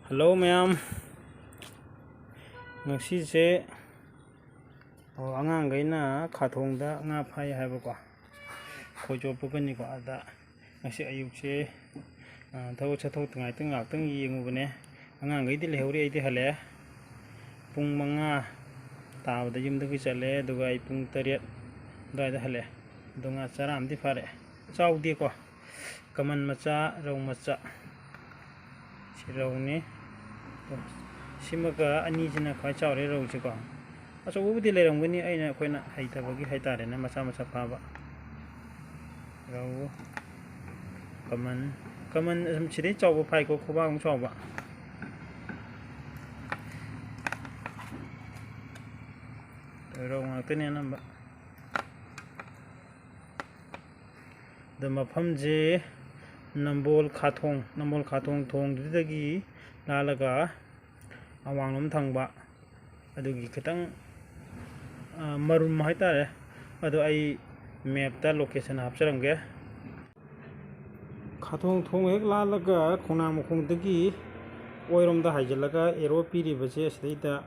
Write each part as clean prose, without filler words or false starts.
Hello ma'am. Ngasi angang khathongda nga phai haibako khojopugan ni ko ada ngasi ayukse thawak chathok tangai ngak yengubane angang di lehori ai di hale pung 5 tabda yumdagi chale duga ai pung 3 dai da hale dunga charam di fare chaudi ko kaman macha rau macha sirauni simaga ani jina khwai chawre rau chi ko aso ubudi leramgani aina khoina haitabagi haitare na macha macha phaba rau kaman chiri chawba phai ko khoba ng chawba rau ngakne namba the mafam je nambol khathong thong dudagi lalaga awangnom thangba adugi khitang marum haitare adu ai map ta location hapcharamge khathong thong hek lalaga khonang mukhong dagi oirom da haijalaga ero piri base asida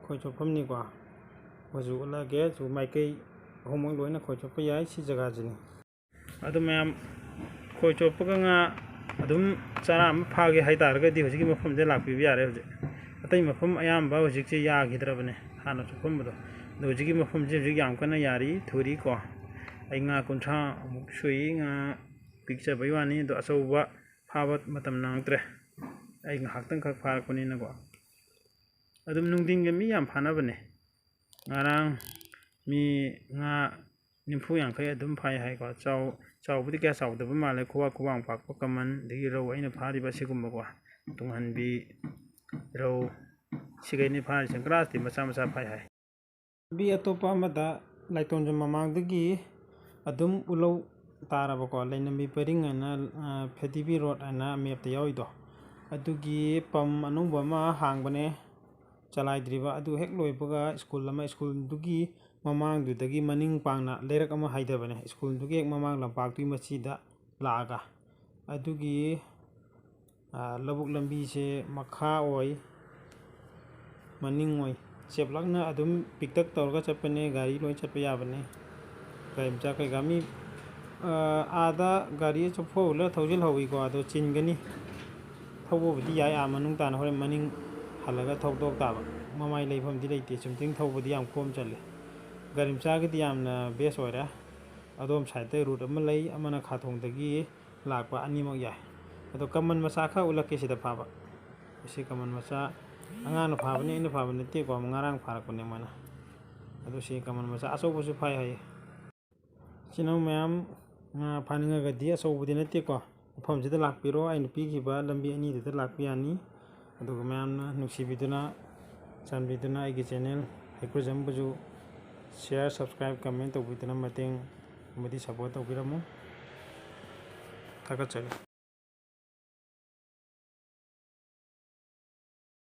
khoichopam ni ko hoju lage ju maikai homong loina khoichop yai si jaga jini adu ma'am khoichopaga nga adum charam phage haitarga di hojigi mafam je lakpi bi yare hoje atai mafam ayamba hojik che ya gidrabane hana chupam do hojigi mafam je hojik yam kana yari thuri ko ai nga kuncha amuk sui nga picture baiwani do asauba phabat matam nangtre ai nga haktang khak phar koni na ko adum nungding ge mi yam phana bane ngarang mi nga nimfu yang khai adum phai hai ko chaw budi kya chaw daba male khuwa khuwang pak kaman degi ro aina phari ba sigum ko tunghan bi ro sigai ni phari sangras ti macha macha phai hai bi atopa mada laiton jam mamang degi adum ulo tara ba ko lainami paring ana phetibi road ana map te yoi do adugi pam anungba ma hangbane chalai driba adu hek loibaga school dugi mamang du dagi maning pangna lerak ama haidabane school dugi ek mamang lampak tui machida laaga adugi labuk lambi se makha oi maning oi cheplakna adum piktak torga chapane gari loi chapya yabane kaim cha kai gami ada gari chopho la thoujil howi ko ado chingani thobo budi yai amanung tan hore maning halaga thokdok taba mamai leifam di leite chumting thobudi yam khom challe garim chagi di yamna bes oira adom side route ama lei amana khathong dagi lakpa animak yai ado kaman macha kha ulake sida phaba isi kaman macha angana phabani ina phabani te ko ngarang pharak ne mana ado si kaman macha aso busu phai hai chino mayam nga phaninga ga di aso budi na te ko pham jida lakpiro ai nupi gi ba lambi ani de lakpi ani ado mayam na nuksibiduna chanbiduna ai gi channel hekujam buju share subscribe comment to biduna mateng mudi support to biramu thakachale